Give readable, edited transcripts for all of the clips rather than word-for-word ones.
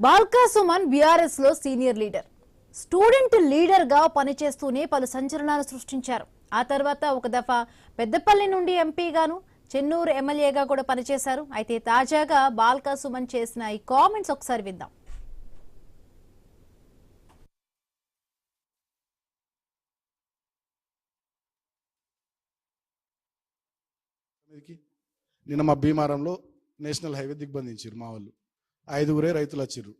బాల్కా సుమన్ బీఆర్ఎస్ లో senior leader. Student leader గా పనిచేస్తూనే పలు సంచలనాలు సృష్టించారు. ఆ తర్వాత ఒక దఫా పెద్దపల్లి నుండి ఎంపీగాను, చెన్నూరు ఎమ్మెల్యేగా కూడా పనిచేశారు. అయితే తాజాగా బాల్కా సుమన్ చేసిన ఈ కామెంట్స్ ఒకసారి విందాం. నిన్న మా భీమారంలో నేషనల్ హైవే దిగ్బంధించారు మా వాళ్ళు. 5 రైతులు వచ్చారు,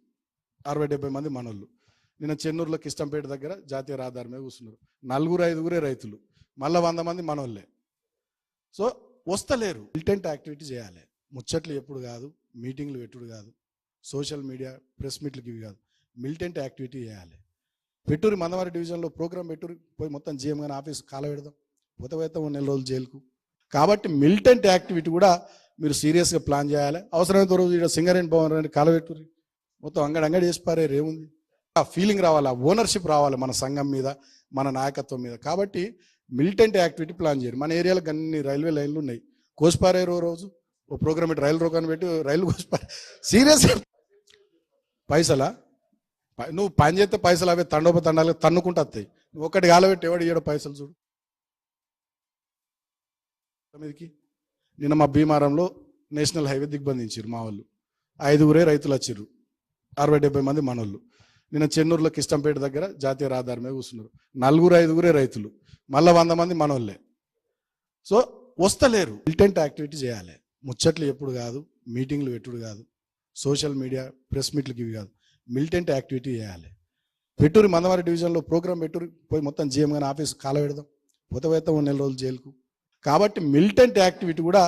60-70 మంది మనోళ్ళు. నిన్న చెన్నూరులో కిష్టంపేట దగ్గర జాతీయ రహదారి మీద కూర్చున్నారు. 4-5 రైతులు, మళ్ళీ 100 మంది మనోళ్ళే. సో వస్తలేరు. మిలిటెంట్ యాక్టివిటీ చేయాలి. ముచ్చట్లు ఎప్పుడు కాదు, మీటింగ్లు పెట్టుడు కాదు, సోషల్ మీడియా ప్రెస్ మీట్లకి ఇవి కాదు. మిలిటెంట్ యాక్టివిటీ చేయాలి. పెట్టురి మందవారి డివిజన్లో ప్రోగ్రామ్ పెట్టురి, పోయి మొత్తం జీఎం గాని ఆఫీస్ కాల పెడదాం, పోతే 1 నెల రోజులు జైలుకు. కాబట్టి మిలిటెంట్ యాక్టివిటీ కూడా మీరు సీరియస్గా ప్లాన్ చేయాలి. అవసరమైనంత రోజు ఇక్కడ సింగరేణి భవన్ అని కాలబెట్టుర్రి, మొత్తం అంగడి చేసి పారేరు. ఏముంది? ఆ ఫీలింగ్ రావాలి, ఆ ఓనర్షిప్ రావాలి మన సంఘం మీద, మన నాయకత్వం మీద. కాబట్టి మిలిటెంట్ యాక్టివిటీ ప్లాన్ చేయరు. మన ఏరియాలో అన్ని రైల్వే లైన్లు ఉన్నాయి, కోసిపారేరు. రోజు ఓ ప్రోగ్రామ్ పెట్టి రైలు రోకాన్ని పెట్టి రైలు కోసిపారే. సీరియస్ పైసలా? నువ్వు పని చేస్తే పైసలు అవే తండోపతండాలు తన్నుకుంటూ వస్తాయి. నువ్వు ఒకటి కాలబెట్టి ఎవడు ఇయ్యడం పైసలు? చూడు. నిన్న మా భీమారంలో నేషనల్ హైవే దిగ్బంధించారు మా వాళ్ళు. 5 రైతులు వచ్చారు, 60-70 మంది మనోళ్ళు. నిన్న చెన్నూరులో కిష్టంపేట దగ్గర జాతీయ రహదారి మీద కూర్చున్నారు. 4-5 రైతులు, మళ్ళీ 100 మంది మనోళ్ళే. సో వస్తలేరు. మిలిటెంట్ యాక్టివిటీ చేయాలి. ముచ్చట్లు ఎప్పుడు కాదు, మీటింగ్లు పెట్టుడు కాదు, సోషల్ మీడియా ప్రెస్ మీట్లకి ఇవి కాదు. మిలిటెంట్ యాక్టివిటీ చేయాలి. పెట్టురి మందవారి డివిజన్లో ప్రోగ్రామ్ పెట్టురి, పోయి మొత్తం జీఎం గాని ఆఫీస్ కాల పెడదాం, పోతే 1 నెల రోజులు జైలుకు. కాబట్టి మిలిటెంట్ యాక్టివిటీ కూడా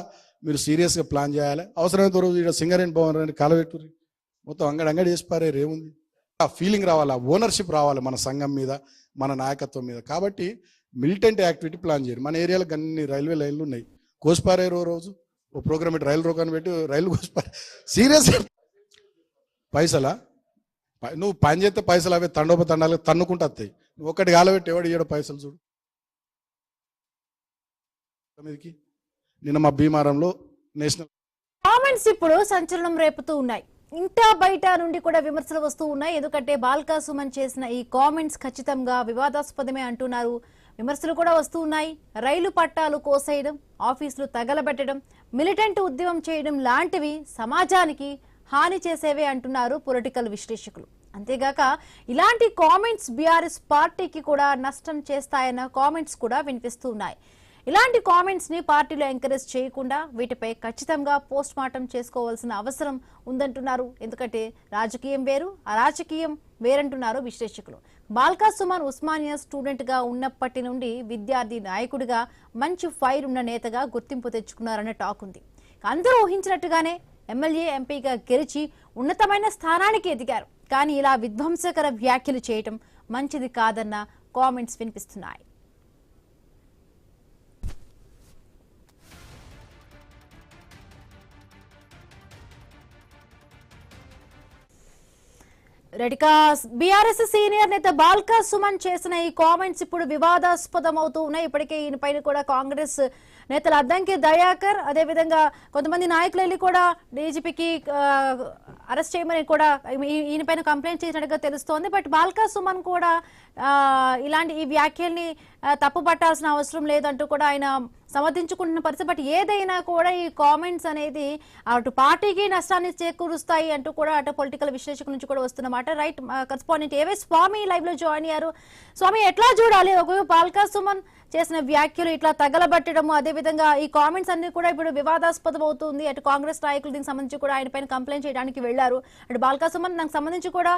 మీరు సీరియస్గా ప్లాన్ చేయాలి. అవసరమైనంత రోజు ఇక్కడ సింగరేణి భవన్ అని కాలబెట్టుర్రి, మొత్తం అంగడి చేసి పారేరు. ఏముంది? ఆ ఫీలింగ్ రావాలి, ఆ ఓనర్షిప్ రావాలి మన సంఘం మీద, మన నాయకత్వం మీద. కాబట్టి మిలిటెంట్ యాక్టివిటీ ప్లాన్ చేయరు. మన ఏరియాలో అన్ని రైల్వే లైన్లు ఉన్నాయి, కోసిపారేరు. రోజు ఓ ప్రోగ్రామ్ పెట్టి రైలు రోకాన్ని పెట్టి రైలు కోసిపారే. సీరియస్ పైసలా? నువ్వు పని చేస్తే పైసలు అవే తండోపతండాలు తన్నుకుంటూ వస్తాయి. నువ్వు ఒకటి కాలబెట్టి ఎవడు ఇయ్యడం పైసలు? చూడు. నిన్న మా భీమారంలో నేషనల్ కామెంట్స్ ఇప్పుడు సంచలనం రేపుతూ ఉన్నాయి. ఇంటా బయట నుండి కూడా విమర్శలు వస్తూ ఉన్నాయి. ఎందుకంటే బాల్కా సుమన్ చేసిన ఈ కామెంట్స్ ఖచ్చితంగా వివాదాస్పదమే అంటున్నారు. విమర్శలు కూడా వస్తూ ఉన్నాయి. రైలు పట్టాలు కోసేయడం, ఆఫీసులు తగలబెట్టడం, మిలిటెంట్ ఉద్యమం చేయడం లాంటివి సమాజానికి హాని చేసేవే అంటున్నారు పొలిటికల్ విశ్లేషకులు. అంతేగాక ఇలాంటి కామెంట్స్ బీఆర్ఎస్ పార్టీకి కూడా నష్టం చేస్తాయన్న కామెంట్స్ కూడా వినిపిస్తూ ఉన్నాయి. ఇలాంటి కామెంట్స్ ని పార్టీలో ఎంకరేజ్ చేయకుండా వీటిపై ఖచ్చితంగా పోస్ట్ మార్టం చేసుకోవాల్సిన అవసరం ఉందంటున్నారు. ఎందుకంటే రాజకీయం వేరు, అరాజకీయం వేరంటున్నారు విశ్లేషకులు. బాల్కా సుమన్ ఉస్మానియా స్టూడెంట్ గా ఉన్నప్పటి నుండి విద్యార్థి నాయకుడిగా మంచి ఫైర్ ఉన్న నేతగా గుర్తింపు తెచ్చుకున్నారన్న టాక్ ఉంది. అందరూ ఊహించినట్టుగానే ఎమ్మెల్యే, ఎంపీగా గెలిచి ఉన్నతమైన స్థానానికి ఎదిగారు. కానీ ఇలా విధ్వంసకర వ్యాఖ్యలు చేయటం మంచిది కాదన్న కామెంట్స్ వినిపిస్తున్నాయి. బీఆర్ఎస్ సీనియర్ నేత బాల్కా సుమన్ చేసిన ఈ కామెంట్స్ ఇప్పుడు వివాదాస్పదం అవుతూ ఉన్నాయి. ఇప్పటికే ఈయన పైన కూడా కాంగ్రెస్ నేతలు అద్దంకి దయాకర్, అదేవిధంగా కొంతమంది నాయకులు వెళ్ళి కూడా డీజీపీకి అరెస్ట్ చేయమని కూడా ఈయన పైన కంప్లైంట్ చేసినట్టుగా తెలుస్తోంది. బట్ బాల్కా సుమన్ కూడా ఇలాంటి ఈ వ్యాఖ్యల్ని తప్పు పట్టాల్సిన అవసరం లేదంటూ కూడా ఆయన సమర్థించుకుంటున్న పరిస్థితి. బట్ ఏదైనా కూడా ఈ కామెంట్స్ అనేది అటు పార్టీకి నష్టాన్ని చేకూరుస్తాయి అంటూ కూడా అటు పొలిటికల్ విశ్లేషకుల నుంచి కూడా వస్తున్నమాట. రైట్, కరెస్పాండెంట్ ఏవే స్వామి లైవ్ లో జాయిన్ అయ్యారు. స్వామి, ఎట్లా చూడాలి? ఒక బాల్కా సుమన్ చేసిన వ్యాఖ్యలు ఇట్లా తగలబట్టడము, అదేవిధంగా ఈ కామెంట్స్ అన్ని కూడా ఇప్పుడు వివాదాస్పదం అవుతుంది. అటు కాంగ్రెస్ నాయకులు దీనికి సంబంధించి కూడా ఆయన పైన కంప్లైంట్ చేయడానికి వెళ్లారు. అటు బాల్కా సుమన్ దానికి సంబంధించి కూడా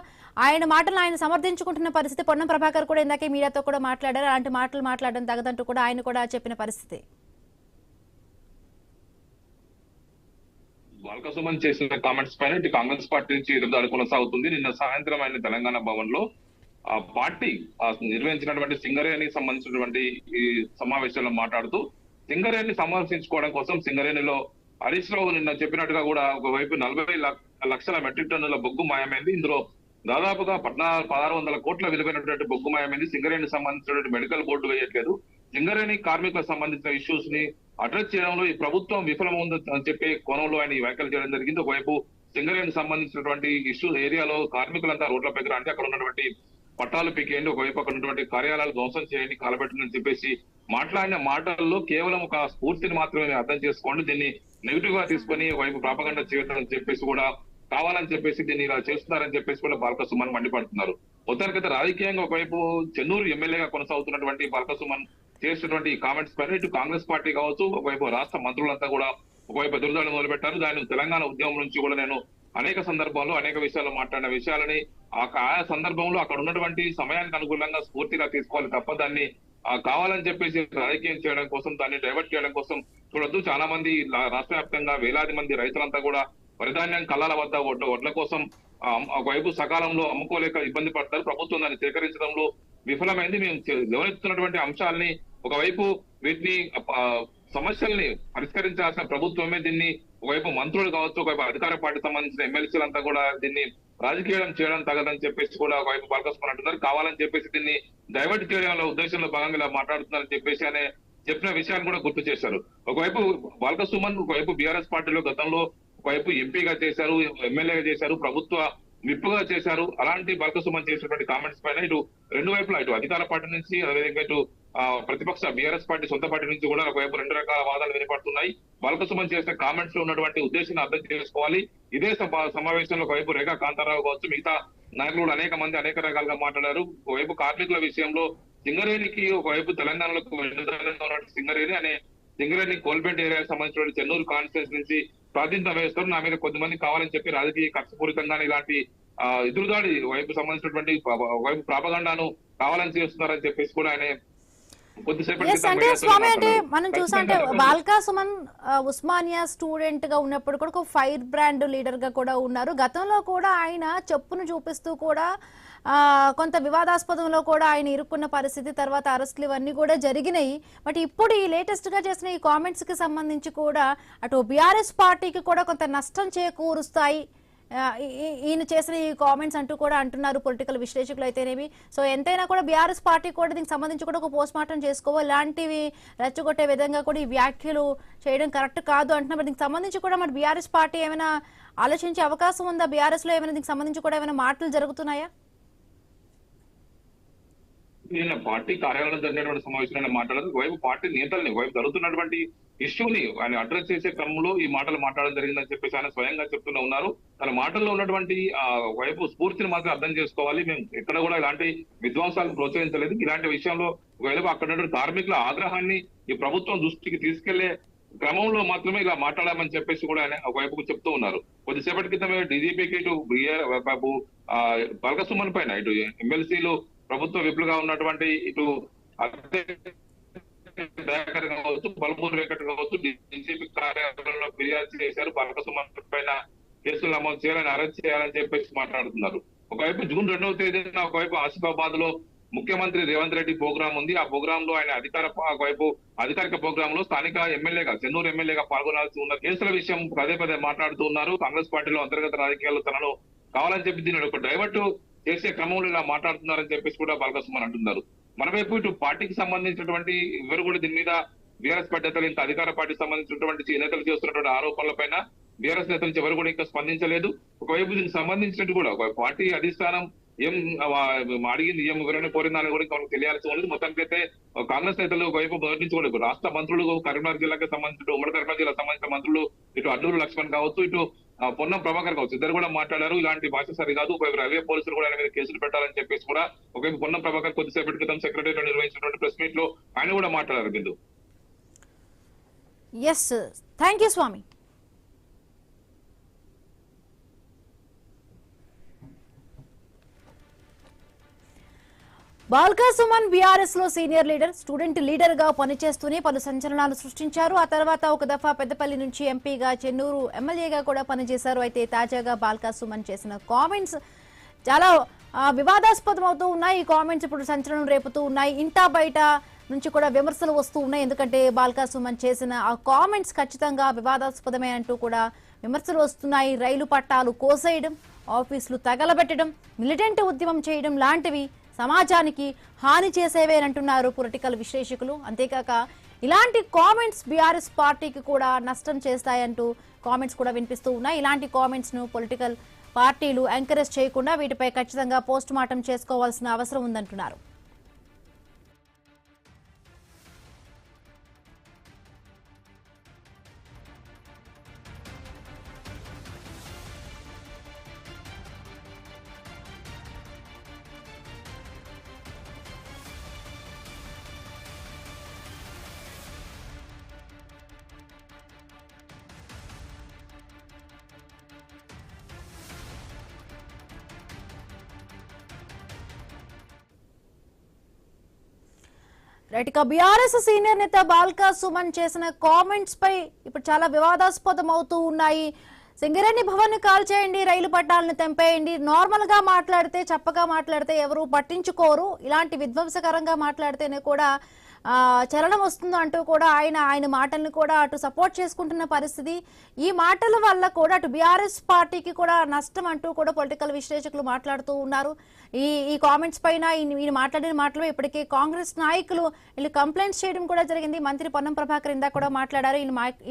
ఆయన మాటలు ఆయన సమర్థించుకుంటున్న పరిస్థితి. పొన్నం ప్రభాకర్ కూడా ఇందాకే మీడియాతో కూడా మాట్లాడారు. అలాంటి మాటలు మాట్లాడడం తగదంటూ కూడా ఆయన కూడా చెప్పిన పరిస్థితి. బాల్కా సుమన్ చేసిన కామెంట్స్ పైన ఇటు కాంగ్రెస్ పార్టీ నుంచి ఎదురుదాడి కొనసాగుతుంది. నిన్న సాయంత్రం ఆయన తెలంగాణ భవన్ లో ఆ పార్టీ నిర్వహించినటువంటి సింగరేణికి సంబంధించినటువంటి ఈ సమావేశంలో మాట్లాడుతూ సింగరేణిని సంరక్షించుకోవడం కోసం సింగరేణిలో హరీష్ రావు నిన్న చెప్పినట్టుగా కూడా ఒకవైపు 40 లక్షల మెట్రిక్ టన్నుల బొగ్గు మాయమైంది. ఇందులో దాదాపుగా 1600 కోట్ల విలువైనటువంటి బొగ్గు మాయమైంది. సింగరేణికి సంబంధించినటువంటి మెడికల్ బోర్డు వేయట్లేదు. సింగరేణి కార్మికులకు సంబంధించిన ఇష్యూస్ ని అడ్రస్ చేయడంలో ఈ ప్రభుత్వం విఫలముందని చెప్పే కోణంలో ఆయన ఈ వ్యాఖ్యలు చేయడం జరిగింది. ఒకవైపు సింగరేణికి సంబంధించినటువంటి ఇష్యూ ఏరియాలో కార్మికులంతా రోడ్లపైకి అంటే అక్కడ ఉన్నటువంటి పట్టాలు పీకేయండి, ఒకవైపు అక్కడ ఉన్నటువంటి కార్యాలయాలు ధ్వంసం చేయండి, కాలబెట్టండి చెప్పేసి మాట్లాడిన మాటల్లో కేవలం ఒక స్ఫూర్తిని మాత్రమే అర్థం చేసుకోండి. దీన్ని నెగిటివ్ గా తీసుకొని ఒకవైపు ప్రాపగండా చేయడం చెప్పేసి కూడా కావాలని చెప్పేసి దీన్ని ఇలా చేస్తున్నారని చెప్పేసి కూడా బాల్క సుమన్ మండిపడుతున్నారు. మొత్తానికైతే రాజకీయంగా ఒకవైపు చెన్నూరు ఎమ్మెల్యేగా కొనసాగుతున్నటువంటి బాల్క సుమన్ చేసినటువంటి కామెంట్స్ పైన ఇటు కాంగ్రెస్ పార్టీ కావచ్చు, ఒకవైపు రాష్ట్ర మంత్రులంతా కూడా ఒకవైపు ఎదురుదాడులు మొదలుపెట్టారు. దాని తెలంగాణ ఉద్యమం నుంచి కూడా నేను అనేక సందర్భాల్లో అనేక విషయాల్లో మాట్లాడిన విషయాలని ఆయా సందర్భంలో అక్కడ ఉన్నటువంటి సమయానికి అనుకూలంగా స్ఫూర్తిగా తీసుకోవాలి తప్ప దాన్ని కావాలని చెప్పేసి రాజకీయం చేయడం కోసం, దాన్ని డైవర్ట్ చేయడం కోసం చూడొద్దు. చాలా మంది రాష్ట్ర వ్యాప్తంగా వేలాది మంది రైతులంతా కూడా వరిధాన్యం కళ్ళాల వద్ద వడ్ల కోసం ఒకవైపు సకాలంలో అమ్ముకోలేక ఇబ్బంది పడతారు. ప్రభుత్వం దాన్ని సేకరించడంలో విఫలమైంది. మేము లేవనెత్తుతున్నటువంటి అంశాలని ఒకవైపు వీటిని సమస్యల్ని పరిష్కరించాల్సిన ప్రభుత్వమే దీన్ని ఒకవైపు మంత్రులు కావచ్చు, ఒకవైపు అధికార పార్టీ సంబంధించిన ఎమ్మెల్సీలంతా కూడా దీన్ని రాజకీయం చేయడం తగదని చెప్పేసి కూడా ఒకవైపు బాల్కసుమన్ అంటున్నారు. కావాలని చెప్పేసి దీన్ని డైవర్ట్ చేయడంలో ఉద్దేశంలో భాగంగా ఇలా మాట్లాడుతున్నారని చెప్పేసి అనే చెప్పిన విషయాన్ని కూడా గుర్తు చేశారు. ఒకవైపు బాల్క సుమన్ ఒకవైపు బీఆర్ఎస్ పార్టీలో గతంలో ఒకవైపు ఎంపీగా చేశారు, ఎమ్మెల్యేగా చేశారు, ప్రభుత్వ విప్పుగా చేశారు. అలాంటి బాల్క సుమన్ చేసినటువంటి కామెంట్స్ పైన ఇటు రెండు వైపులా ఇటు అధికార పార్టీ నుంచి అదేవిధంగా ఇటు ప్రతిపక్ష బీఆర్ఎస్ పార్టీ సొంత పార్టీ నుంచి కూడా ఒకవైపు రెండు రకాల వాదాలు వినపడుతున్నాయి. బాల్క సుమన్ చేసిన కామెంట్స్ లో ఉన్నటువంటి ఉద్దేశాన్ని అర్థం చేసుకోవాలి. ఇదే సమావేశంలో ఒకవైపు రేఖా కాంతారావు కావచ్చు, మిగతా నాయకులు కూడా అనేక మంది అనేక రకాలుగా మాట్లాడారు. ఒకవైపు కార్మికుల విషయంలో సింగరేణికి ఒకవైపు తెలంగాణలో సింగరేణి అనే సింగరేణి కోల్బెంట్ ఏరియాకి సంబంధించిన చెన్నూరు కాన్స్టిట్యూన్స్ నుంచి ప్రాతినిధ్యం వేస్తారు. నా మీద కొద్దిమంది కావాలని చెప్పి రాజకీయ కక్షపూరితంగానే ఇలాంటి ఎదురుదాడి వైపు సంబంధించినటువంటి వైపు ప్రాపగండాను కావాలని చేస్తున్నారని చెప్పేసి కూడా ఆయన అంటే స్వామి అంటే మనం చూసాంటే బాల్కా సుమన్ ఉస్మానియా స్టూడెంట్ గా ఉన్నప్పుడు కూడా ఒక ఫైర్ బ్రాండ్ లీడర్ గా కూడా ఉన్నారు. గతంలో కూడా ఆయన చెప్పును చూపిస్తూ కూడా కొంత వివాదాస్పదంలో కూడా ఆయన ఇరుక్కున్న పరిస్థితి, తర్వాత అరెస్టులు ఇవన్నీ కూడా జరిగినాయి. బట్ ఇప్పుడు ఈ లేటెస్ట్ గా చేసిన ఈ కామెంట్స్ కి సంబంధించి కూడా అటు బీఆర్ఎస్ పార్టీకి కూడా కొంత నష్టం చేకూరుస్తాయి ఈయన చేసిన ఈ కామెంట్స్ అంటూ కూడా అంటున్నారు పొలిటికల్ విశ్లేషకులు అయితేనేమి. సో ఎంతైనా కూడా బీఆర్ఎస్ పార్టీ కూడా దీనికి సంబంధించి కూడా ఒక పోస్ట్ మార్టం చేసుకోవాలి, ఇలాంటివి రెచ్చగొట్టే విధంగా కూడా ఈ వ్యాఖ్యలు చేయడం కరెక్ట్ కాదు అంటున్నారు. దీనికి సంబంధించి కూడా మరి బీఆర్ఎస్ పార్టీ ఏమైనా ఆలోచించే అవకాశం ఉందా? బీఆర్ఎస్ లో ఏమైనా దీనికి సంబంధించి కూడా ఏమైనా మాటలు జరుగుతున్నాయా? నిన్న పార్టీ కార్యాలయంలో జరిగినటువంటి సమావేశంలో మాట్లాడదు. వైపు పార్టీ నేతల్ని వైపు జరుగుతున్నటువంటి ఇష్యూని ఆయన అడ్రస్ చేసే క్రమంలో ఈ మాటలు మాట్లాడడం జరిగిందని చెప్పేసి ఆయన స్వయంగా చెప్తూనే ఉన్నారు. తన మాటల్లో ఉన్నటువంటి వైపు స్ఫూర్తిని మాత్రం అర్థం చేసుకోవాలి. మేము ఎక్కడ కూడా ఇలాంటి విధ్వంసాలను ప్రోత్సహించలేదు. ఇలాంటి విషయంలో ఒకవేళ అక్కడ ఉన్నటువంటి కార్మికుల ఆగ్రహాన్ని ఈ ప్రభుత్వం దృష్టికి తీసుకెళ్లే క్రమంలో మాత్రమే ఇలా మాట్లాడామని చెప్పేసి కూడా ఆయన ఒకవైపు చెప్తూ ఉన్నారు. కొద్దిసేపటి క్రితమే డీజీపీకి ఇటు బాల్క సుమన్ పైన ఇటు ఎమ్మెల్సీలు ప్రభుత్వ విపులుగా ఉన్నటువంటి ఇటు దయాకర్ కావచ్చు, బల్మూరు వెంకట్ కావచ్చు, డీజీపీ కార్యాలయంలో ఫిర్యాదు చేశారు. బాల్క సుమన్ పైన కేసులు నమోదు చేయాలని, అరెస్ట్ చేయాలని చెప్పేసి మాట్లాడుతున్నారు. ఒకవైపు జూన్ 2వ తేదీన ఒకవైపు ఆసిఫాబాద్ లో ముఖ్యమంత్రి రేవంత్ రెడ్డి ప్రోగ్రాం ఉంది. ఆ ప్రోగ్రామ్ లో ఆయన ఒకవైపు అధికారిక ప్రోగ్రామ్ లో స్థానిక ఎమ్మెల్యేగా చెన్నూరు ఎమ్మెల్యేగా పాల్గొనాల్సి ఉన్న కేసుల విషయం పదే పదే మాట్లాడుతూ ఉన్నారు. కాంగ్రెస్ పార్టీలో అంతర్గత రాజకీయాల్లో తనను కావాలని చెప్పి దీని ఒక డైవర్ట్ చేసే క్రమంలో ఇలా మాట్లాడుతున్నారని చెప్పేసి కూడా బాల్క సుమన్ అంటున్నారు. మనవైపు ఇటు పార్టీకి సంబంధించినటువంటి ఎవరు కూడా దీని మీద బీఆర్ఎస్ పార్టీ నేతలు ఇంకా అధికార పార్టీకి సంబంధించినటువంటి నేతలు చేస్తున్నటువంటి ఆరోపణల పైన బీఆర్ఎస్ నేతల నుంచి ఎవరు కూడా ఇంకా స్పందించలేదు. ఒకవైపు దీనికి సంబంధించినట్టు కూడా ఒక పార్టీ అధిష్టానం ఏం అడిగింది, ఏం వివరణ కోరిందని కూడా ఇంకా తెలియాల్సి ఉండదు. మొత్తానికైతే కాంగ్రెస్ నేతలు ఒకవైపు మొదటి నుంచి కూడా రాష్ట్ర మంత్రులు కరీంనగర్ జిల్లాకి సంబంధించిన ఉమ్మడి కరీంనగర్ జిల్లాకు సంబంధించిన మంత్రులు ఇటు అడ్డూరు లక్ష్మణ్ కావచ్చు, ఇటు పొన్నం ప్రభాకర్ కావచ్చు, ఇద్దరు కూడా మాట్లాడారు. ఇలాంటి భాష సరికాదు, ఒకవైపు రైల్వే పోలీసులు కూడా ఆయన మీద కేసులు పెట్టాలని చెప్పేసి కూడా ఒకవైపు పొన్నం ప్రభాకర్ కొద్దిసేపటి క్రితం సెక్రటరీ నిర్వహించినటువంటి ప్రెస్ మీట్ లో ఆయన కూడా మాట్లాడారు. Bindu. Yes, thank you Swamy. Balka Suman BRS లో సీనియర్ లీడర్, స్టూడెంట్ లీడర్ గా పనిచేస్తూనే పలు సంచలనాలు సృష్టించారు. ఆ తర్వాత ఒక దఫా పెద్దపల్లి నుంచి ఎంపీగా, చెన్నూరు ఎమ్మెల్యేగా కూడా పనిచేశారు. అయితే తాజాగా బాల్క సుమన్ చేసిన కామెంట్స్ చాలా వివాదాస్పదం అవుతూ ఉన్నాయి. ఈ కామెంట్స్ ఇప్పుడు సంచలనం రేపుతూ ఉన్నాయి. ఇంటా బయట నుంచి కూడా విమర్శలు వస్తూ ఉన్నాయి. ఎందుకంటే బాల్క సుమన్ చేసిన ఆ కామెంట్స్ ఖచ్చితంగా వివాదాస్పదమే అంటూ కూడా విమర్శలు వస్తున్నాయి. రైలు పట్టాలు కోసేయడం, ఆఫీసులు తగలబెట్టడం, మిలిటెంట్ ఉద్యమం చేయడం లాంటివి సమాజానికి హాని చేసేవేనంటున్నారు పొలిటికల్ విశ్లేషకులు. అంతేకాక ఇలాంటి కామెంట్స్ బీఆర్ఎస్ పార్టీకి కూడా నష్టం చేస్తాయంటూ కామెంట్స్ కూడా వినిపిస్తూ ఉన్నాయి. ఇలాంటి కామెంట్స్ ను పొలిటికల్ పార్టీలు ఎంకరేజ్ చేయకుండా వీటిపై ఖచ్చితంగా పోస్ట్ మార్టం చేసుకోవాల్సిన అవసరం ఉందంటున్నారు. రైట్, ఇక బీఆర్ఎస్ సీనియర్ నేత బాల్కా సుమన్ చేసిన కామెంట్స్ పై ఇప్పుడు చాలా వివాదాస్పదం అవుతూ ఉన్నాయి. సింగరేణి భవన్ కాల్ చేయండి, రైలు పట్టాలను తెంపేయండి, నార్మల్ గా మాట్లాడితే చప్పగా మాట్లాడితే ఎవరు పట్టించుకోరు, ఇలాంటి విధ్వంసకరంగా మాట్లాడితేనే కూడా చలనం వస్తుంది అంటూ కూడా ఆయన మాటలను కూడా అటు సపోర్ట్ చేసుకుంటున్న పరిస్థితి. ఈ మాటల వల్ల కూడా అటు బీఆర్ఎస్ పార్టీకి కూడా నష్టం అంటూ కూడా పొలిటికల్ విశ్లేషకులు మాట్లాడుతూ ఉన్నారు. ఈ కామెంట్స్ పైన ఈయన మాట్లాడిన మాటలు ఇప్పటికే కాంగ్రెస్ నాయకులు వీళ్ళు కంప్లైంట్స్ చేయడం కూడా జరిగింది. మంత్రి పొన్నం ప్రభాకర్ ఇందాక కూడా మాట్లాడారు.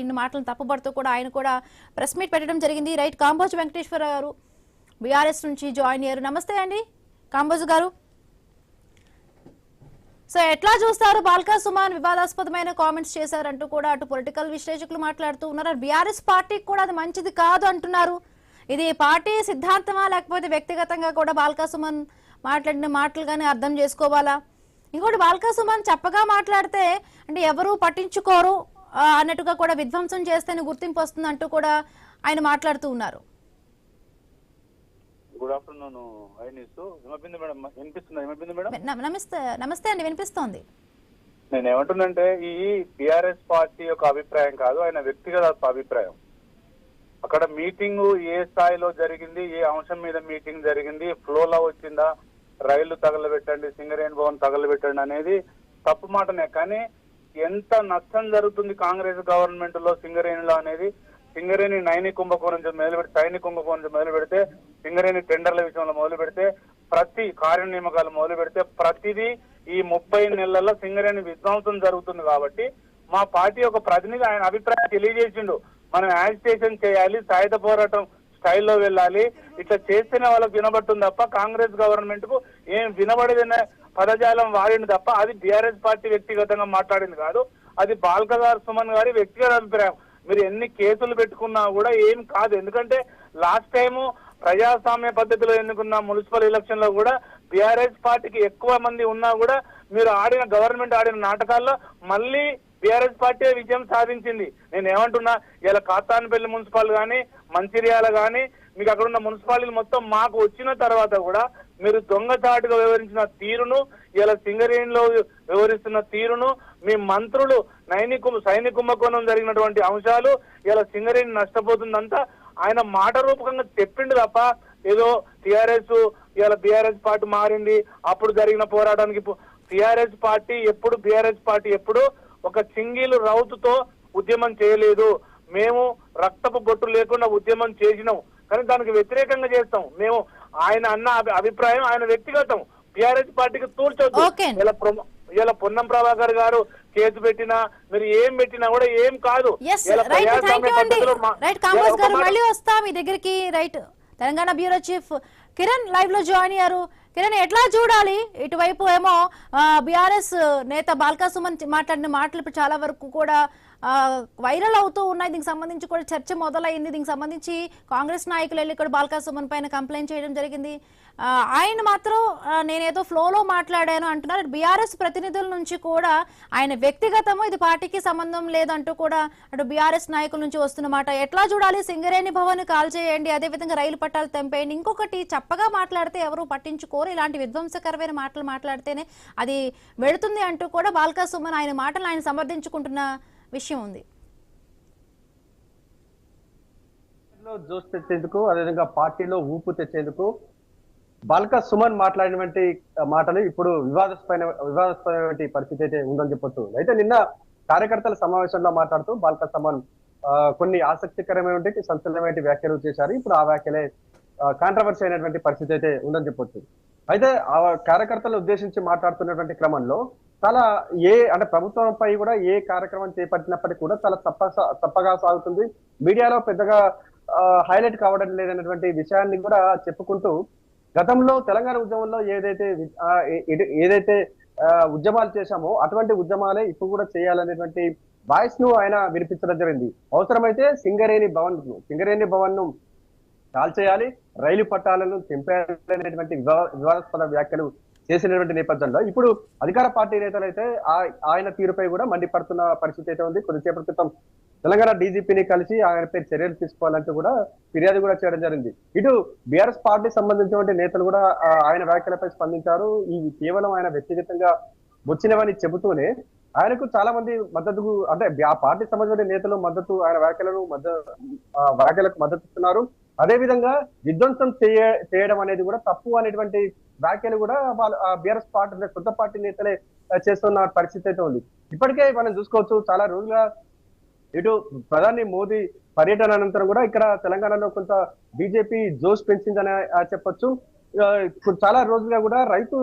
ఈయన మాటలను తప్పుపడుతూ కూడా ఆయన కూడా ప్రెస్ మీట్ పెట్టడం జరిగింది. రైట్, కాంబోజ్ వెంకటేశ్వర గారు బీఆర్ఎస్ నుంచి జాయిన్ అయ్యారు. నమస్తే అండి కాంబోజ్ గారు. సో ఎట్లా చూస్తారు, బాల్కా సుమన్ వివాదాస్పదమైన కామెంట్స్ చేశారంటూ కూడా అటు పొలిటికల్ విశ్లేషకులు మాట్లాడుతూ ఉన్నారు. బీఆర్ఎస్ పార్టీకి కూడా అది మంచిది కాదు అంటున్నారు. ఇది పార్టీ సిద్ధాంతమా లేకపోతే వ్యక్తిగతంగా కూడా బాల్కా సుమన్ మాట్లాడిన మాటలుగానే అర్థం చేసుకోవాలా? ఇంకోటి, బాల్కా సుమన్ చెప్పగా మాట్లాడితే అంటే ఎవరు పట్టించుకోరు అన్నట్టుగా కూడా విధ్వంసం చేస్తేనే గుర్తింపు వస్తుంది అంటూ కూడా ఆయన మాట్లాడుతూ ఉన్నారు. Good afternoon I news. ఏమైంది మేడం? వినిపిస్తుందా? ఏమైంది మేడం? నమస్తే అండి, వినిపిస్తోంది. నేను ఏమంటున్నంటే ఈ టిఆర్ఎస్ పార్టీ యొక్క అభిప్రాయం కాదు, ఆయన వ్యక్తిగత అభిప్రాయం. అక్కడ మీటింగ్ ఏ స్థాయిలో జరిగింది, ఏ అంశం మీద మీటింగ్ జరిగింది, ఫ్లోలో వచ్చిందా, రైళ్లు తగలబెట్టండి, సింగరేణి భవన్ తగలబెట్టండి అనేది తప్పు మాటనే. కానీ ఎంత నష్టం జరుగుతుంది కాంగ్రెస్ గవర్నమెంట్ లో సింగరేణిలో అనేది, సింగరేణి నైని కుంభకోణం నుంచి మొదలు పెడితే, సైని కుంభకోణం నుంచి మొదలు పెడితే, సింగరేణి టెండర్ల విషయంలో మొదలు పెడితే, ప్రతి కార్యనియామకాలు మొదలు పెడితే ప్రతిదీ ఈ 30 నెలల్లో సింగరేణి విధ్వంసం జరుగుతుంది. కాబట్టి మా పార్టీ ఒక ప్రతినిధి ఆయన అభిప్రాయం తెలియజేసిండు. మనం యాజిటేషన్ చేయాలి, సాయుధ పోరాటం స్టైల్లో వెళ్ళాలి, ఇట్లా చేస్తేనే వాళ్ళకి వినబడుతుంది తప్ప కాంగ్రెస్ గవర్నమెంట్ కు ఏం వినబడేదనే పదజాలం వాడింది తప్ప అది బీఆర్ఎస్ పార్టీ వ్యక్తిగతంగా మాట్లాడింది కాదు. అది బాల్కా సుమన్ గారి వ్యక్తిగత అభిప్రాయం. మీరు ఎన్ని కేసులు పెట్టుకున్నా కూడా ఏం కాదు. ఎందుకంటే లాస్ట్ టైము ప్రజాస్వామ్య పద్ధతిలో ఎన్నుకున్న మున్సిపల్ ఎలక్షన్ లో కూడా బీఆర్ఎస్ పార్టీకి ఎక్కువ మంది ఉన్నా కూడా మీరు గవర్నమెంట్ ఆడిన నాటకాల్లో మళ్ళీ బీఆర్ఎస్ పార్టీ విజయం సాధించింది. నేను ఏమంటున్నా, ఇలా కాతాన్పల్లి మున్సిపల్ కానీ, మంచిర్యాల కానీ, మీకు అక్కడ ఉన్న మున్సిపాలిటీలు మొత్తం మాకు వచ్చిన తర్వాత కూడా మీరు దొంగచాటుగా వ్యవహరించిన తీరును, ఇలా సింగరేణిలో వ్యవహరిస్తున్న తీరును, మీ మంత్రులు సైనిక కుంభకోణం జరిగినటువంటి అంశాలు, ఇలా సింగరేణి నష్టపోతుందంతా ఆయన మాట రూపకంగా చెప్పిండు తప్ప ఏదో టిఆర్ఎస్ ఇలా బీఆర్ఎస్ పార్టీ మారింది అప్పుడు జరిగిన పోరాటానికి బీఆర్ఎస్ పార్టీ ఎప్పుడు ఒక సింగిల్ రౌతుతో ఉద్యమం చేయలేదు. మేము రక్తపు బొట్టు లేకుండా ఉద్యమం చేసినాం, కానీ దానికి వ్యతిరేకంగా చేస్తాం. మేము ఆయన అన్న అభిప్రాయం ఆయన వ్యక్తిగతం, బీఆర్ఎస్ పార్టీకి తూర్చొద్దు. ఇలా పొన్నం ప్రభాకర్ గారు కేసు పెట్టినా మీరు ఏం పెట్టినా కూడా ఏం కాదు. మళ్ళీ వస్తా మీ దగ్గరికి. Right, Telangana bureau chief Kiran live లో జాయిన్ అయ్యారు. కిరణ్, ఎట్లా చూడాలి? ఇటువైపు ఏమో బీఆర్ఎస్ నేత బాల్కా సుమన్ మాట్లాడిన మాటలు ఇప్పుడు చాలా వరకు కూడా వైరల్ అవుతూ ఉన్నాయి. దీనికి సంబంధించి కూడా చర్చ మొదలైంది. దీనికి సంబంధించి కాంగ్రెస్ నాయకులు వెళ్ళి ఇక్కడ బాల్కా సుమన్ పైన కంప్లైంట్ చేయడం జరిగింది. ఆయన మాత్రం నేనేదో ఫ్లోలో మాట్లాడాను అంటున్నారు. బీఆర్ఎస్ ప్రతినిధుల నుంచి కూడా ఆయన వ్యక్తిగతము, ఇది పార్టీకి సంబంధం లేదంటూ కూడా అటు బీఆర్ఎస్ నాయకుల నుంచి వస్తున్నమాట. ఎట్లా చూడాలి? సింగరేణి భవన్ కాల్ చేయండి, అదేవిధంగా రైలు పట్టాలు తెంపేయండి. ఇంకొకటి, చప్పగా మాట్లాడితే ఎవరు పట్టించుకోరు, ఇలాంటి విధ్వంసకరమైన మాటలు మాట్లాడితేనే అది వెళుతుంది అంటూ కూడా బాల్కా సుమన్ ఆయన మాటలు ఆయన సమర్థించుకుంటున్న విషయం ఉంది. జోష్ తెచ్చేందుకు, అదేవిధంగా పార్టీలో ఊపు తెచ్చేందుకు బాల్కా సుమన్ మాట్లాడినటువంటి మాటలు ఇప్పుడు వివాదాస్పదమైన పరిస్థితి అయితే ఉందని చెప్పొచ్చు. అయితే నిన్న కార్యకర్తల సమావేశంలో మాట్లాడుతూ బాల్కా సుమన్ కొన్ని ఆసక్తికరమైన సంచలనమైన వ్యాఖ్యలు చేశారు. ఇప్పుడు ఆ వ్యాఖ్యలే కాంట్రవర్సీ అయినటువంటి పరిస్థితి అయితే ఉందని చెప్పొచ్చు. అయితే ఆ కార్యకర్తలు ఉద్దేశించి మాట్లాడుతున్నటువంటి క్రమంలో చాలా అంటే ప్రభుత్వంపై కూడా ఏ కార్యక్రమం చేపట్టినప్పటికీ కూడా చాలా తప్పగా సాగుతుంది. మీడియాలో పెద్దగా హైలైట్ కావడం లేదన్నటువంటి విషయాన్ని కూడా చెప్పుకుంటూ గతంలో తెలంగాణ ఉద్యమంలో ఏదైతే ఉద్యమాలు చేశామో అటువంటి ఉద్యమాలే ఇప్పుడు కూడా చేయాలనేటువంటి వాయిస్ ను ఆయన వినిపించడం జరిగింది. అవసరమైతే సింగరేణి భవన్ ను కాల్చేయాలి, రైలు పట్టాలను తెంపేయాలనేటువంటి వివాదాస్పద వ్యాఖ్యలు చేసినటువంటి నేపథ్యంలో ఇప్పుడు అధికార పార్టీ నేతలు అయితే ఆయన తీరుపై కూడా మండిపడుతున్న పరిస్థితి అయితే ఉంది. కొద్దిసేపటి క్రితం తెలంగాణ డీజీపీని కలిసి ఆయనపై చర్యలు తీసుకోవాలంటూ కూడా ఫిర్యాదు కూడా చేయడం జరిగింది. ఇటు బీఆర్ఎస్ పార్టీ సంబంధించినటువంటి నేతలు కూడా ఆయన వ్యాఖ్యలపై స్పందించారు. ఇవి కేవలం ఆయన వ్యక్తిగతంగా వచ్చినవని చెబుతూనే ఆయనకు చాలా మంది మద్దతు, అంటే ఆ పార్టీ సంబంధించిన నేతలు మద్దతు, ఆయన వ్యాఖ్యలకు మద్దతు ఇస్తున్నారు. అదే విధంగా విధ్వంసం చేయడం అనేది కూడా తప్పు అనేటువంటి వ్యాఖ్యలు కూడా వాళ్ళ బీఆర్ఎస్ పార్టీ కొత్త పార్టీ నేతలే చేస్తున్న పరిస్థితి అయితే ఉంది. ఇప్పటికే మనం చూసుకోవచ్చు, చాలా రోజులుగా ఇటు ప్రధాని మోదీ పర్యటన అనంతరం కూడా ఇక్కడ తెలంగాణలో కొంత బీజేపీ జోష్ పెంచిందని చెప్పొచ్చు. చాలా రోజులుగా కూడా రైతు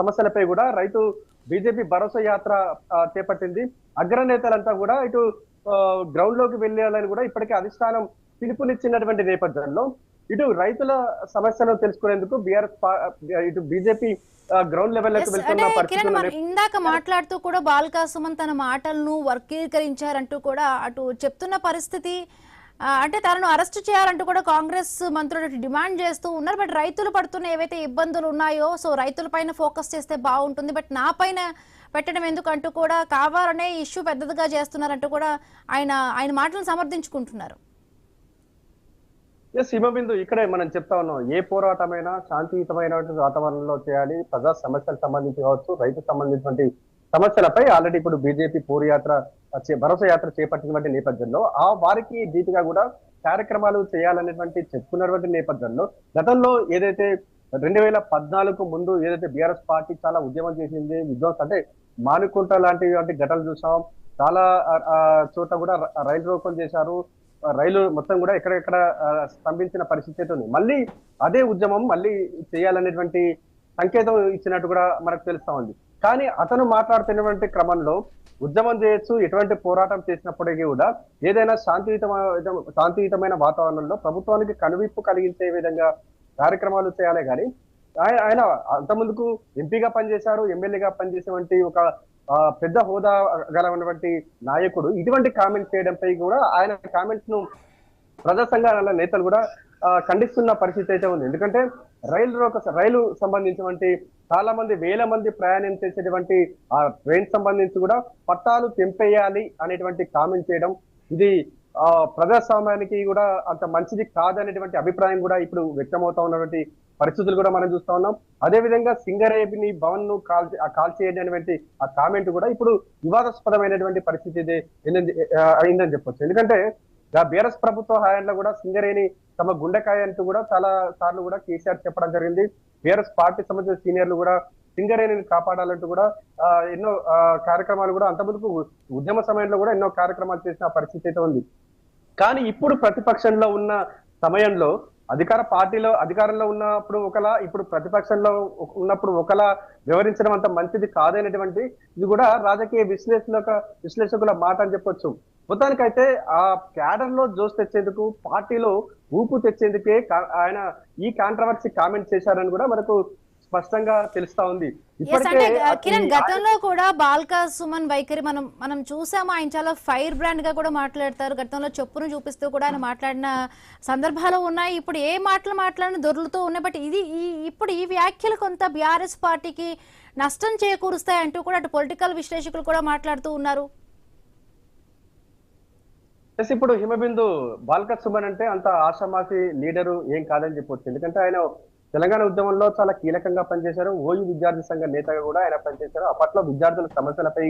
సమస్యలపై కూడా రైతు బీజేపీ భరోసా యాత్ర చేపట్టింది. అగ్రనేతలంతా కూడా ఇటు గ్రౌండ్ లోకి వెళ్ళాలని కూడా ఇప్పటికే అధిష్టానం పిలుపునిచ్చినటువంటి నేపథ్యంలో ఇటు రైతుల సమస్యలను తెలుసుకునేందుకు ఇటు బీజేపీ గ్రౌండ్ లెవెల్లోకి వెళ్తున్న పరిస్థితి. ఇందాక మాట్లాడుతూ కూడా బాల్కా సుమన్ తన మాటలను వర్గీకరించారంటూ కూడా అటు చెప్తున్న పరిస్థితి, అంటే తనను అరెస్ట్ చేయాలంటూ కూడా కాంగ్రెస్ మంత్రులు డిమాండ్ చేస్తూ ఉన్నారు. బట్ రైతులు పడుతున్న ఏవైతే ఇబ్బందులు ఉన్నాయో సో రైతులపైన ఫోకస్ చేస్తే బాగుంటుంది, బట్ నా పైన పెట్టడం ఎందుకంటూ కూడా కావాలనే ఇష్యూ పెద్దదిగా చేస్తున్నారంటూ కూడా ఆయన మాటలను సమర్థించుకుంటున్నారు. హిమబిందు, ఇక్కడే మనం చెప్తా ఉన్నాం, ఏ పోరాటమైనా శాంతియుతమైన వాతావరణంలో చేయాలి. ప్రజా సమస్యలకు సంబంధించి కావచ్చు, రైతు సంబంధించినటువంటి సమస్యలపై ఆల్రెడీ ఇప్పుడు బీజేపీ భరోసా యాత్ర చేపట్టినటువంటి నేపథ్యంలో వారికి దీటుగా కూడా కార్యక్రమాలు చేయాలనేటువంటి చెప్పుకున్నటువంటి నేపథ్యంలో గతంలో ఏదైతే 2014 ముందు ఏదైతే బీఆర్ఎస్ పార్టీ చాలా ఉద్యమం చేసింది, విధ్వంసం అంటే మానుకుంట లాంటి ఘటనలు చూసాం. చాలా చోట కూడా రైలు రోకం చేశారు, రైలు మొత్తం కూడా ఎక్కడెక్కడ స్తంభించిన పరిస్థితి అయితే ఉంది. మళ్ళీ అదే ఉద్యమం మళ్ళీ చేయాలనేటువంటి సంకేతం ఇచ్చినట్టు కూడా మనకు తెలుస్తా ఉంది. కానీ అతను మాట్లాడుతున్నటువంటి క్రమంలో ఉద్యమం చేయొచ్చు, ఎటువంటి పోరాటం చేసినప్పటికీ కూడా ఏదైనా శాంతియుతమైన వాతావరణంలో ప్రభుత్వానికి కనువిప్పు కలిగించే విధంగా కార్యక్రమాలు చేయాలి. కానీ ఆయన అంతకుముందుకు ఎంపీగా పనిచేశారు, ఎమ్మెల్యేగా పనిచేసేటువంటి ఒక పెద్ద హోదా గలటువంటి నాయకుడు ఇటువంటి కామెంట్స్ చేయడంపై కూడా ఆయన కామెంట్స్ ను ప్రజా సంఘాల నేతలు కూడా ఖండిస్తున్న పరిస్థితి అయితే ఉంది. ఎందుకంటే రైలు సంబంధించినటువంటి చాలా మంది వేల మంది ప్రయాణం చేసేటువంటి ఆ ట్రైన్ సంబంధించి కూడా పట్టాలు తెంపేయాలి అనేటువంటి కామెంట్ చేయడం, ఇది ప్రజాస్వామ్యానికి కూడా అంత మంచిది కాదనేటువంటి అభిప్రాయం కూడా ఇప్పుడు వ్యక్తమవుతా ఉన్నటువంటి పరిస్థితులు కూడా మనం చూస్తా ఉన్నాం. అదే విధంగా సింగరేణి భవన్ ను కాల్చేయడానికి ఆ కామెంట్ కూడా ఇప్పుడు వివాదాస్పదమైనటువంటి పరిస్థితి అయిందని చెప్పొచ్చు. ఎందుకంటే బీఆర్ఎస్ ప్రభుత్వ హయాంలో కూడా సింగరేణి తమ గుండెకాయ అంటూ కూడా చాలా సార్లు కూడా కేసీఆర్ చెప్పడం జరిగింది. బీఆర్ఎస్ పార్టీ సంబంధించిన సీనియర్లు కూడా సింగరేణిని కాపాడాలంటూ కూడా ఎన్నో కార్యక్రమాలు కూడా అంతకుముందు ఉద్యమ సమయంలో కూడా ఎన్నో కార్యక్రమాలు చేసిన పరిస్థితి అయితే ఉంది. కానీ ఇప్పుడు ప్రతిపక్షంలో ఉన్న సమయంలో అధికారంలో ఉన్నప్పుడు ఒకలా, ఇప్పుడు ప్రతిపక్షంలో ఉన్నప్పుడు ఒకలా వివరించడం అంత మంచిది కాదనేటువంటి ఇది కూడా రాజకీయ విశ్లేషకుల మాట అని చెప్పొచ్చు. మొత్తానికైతే ఆ క్యాడర్ లో జోష్ తెచ్చేందుకు, పార్టీలో ఊపు తెచ్చేందుకే ఆయన ఈ కాంట్రవర్సీ కామెంట్ చేశారని కూడా మనకు స్పష్టంగా తెలుస్తా ఉంది. కిరణ్, గతంలో కూడా బాల్కా సుమన్ వైఖరి మనం చూసాము. ఆయన చాలా ఫైర్ బ్రాండ్ గా కూడా మాట్లాడతారు. గతంలో చెప్పును చూపిస్తూ కూడా ఆయన మాట్లాడిన సందర్భాలు ఉన్నాయి. ఇప్పుడు ఏ మాటలు మాట్లాడిన దొరుకుతూ ఉన్నాయి. బట్ ఇప్పుడు ఈ వ్యాఖ్యలు కొంత బీఆర్ఎస్ పార్టీకి నష్టం చేకూరుస్తాయి అంటూ కూడా అటు పొలిటికల్ విశ్లేషకులు కూడా మాట్లాడుతూ ఉన్నారు. ఇప్పుడు హిమబిందు, బాల్కా సుమన్ అంటే అంత ఆషామాషి లీడరు ఏం కాదని చెప్పొచ్చు. ఎందుకంటే ఆయన తెలంగాణ ఉద్యమంలో చాలా కీలకంగా పనిచేశారు. ఓయూ విద్యార్థి సంఘ నేతగా కూడా ఆయన పనిచేశారు. అప్పట్లో విద్యార్థుల సమస్యలపై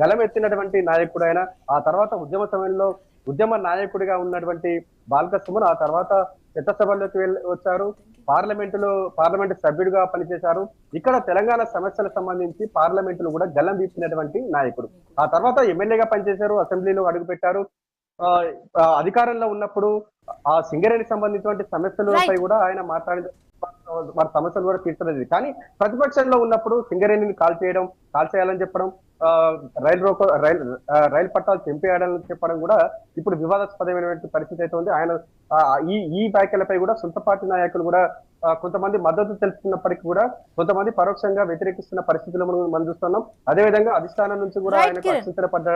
గలమెత్తినటువంటి నాయకుడు ఆయన. ఆ తర్వాత ఉద్యమ సమయంలో ఉద్యమ నాయకుడిగా ఉన్నటువంటి బాల్కా సుమన్ ఆ తర్వాత చట్టసభల్లోకి వచ్చారు. పార్లమెంటు సభ్యుడిగా పనిచేశారు. ఇక్కడ తెలంగాణ సమస్యలకు సంబంధించి పార్లమెంటులో కూడా గల్లం వీపినటువంటి నాయకుడు. ఆ తర్వాత ఎమ్మెల్యేగా పనిచేశారు, అసెంబ్లీలో అడుగుపెట్టారు. అధికారంలో ఉన్నప్పుడు ఆ సింగరేణికి సంబంధించినటువంటి సమస్యలపై కూడా ఆయన మాట్లాడిన వారి సమస్యలు కూడా తీర్చలేదు. కానీ ప్రతిపక్షంలో ఉన్నప్పుడు సింగరేణిని కాల్ చేయాలని చెప్పడం, రైలు పట్టాలు తెంపేయాలని చెప్పడం కూడా ఇప్పుడు వివాదాస్పదమైనటువంటి పరిస్థితి అయితే ఉంది. ఆయన ఈ వ్యాఖ్యలపై కూడా సొంత పార్టీ నాయకులు కూడా కొంతమంది మద్దతు తెలుపుతున్నప్పటికీ కూడా కొంతమంది పరోక్షంగా వ్యతిరేకిస్తున్న పరిస్థితులు మనం చూస్తున్నాం. అదేవిధంగా అధిష్టానం నుంచి కూడా Right, ఆయనకు Kiran. అక్షంతర పడ్డ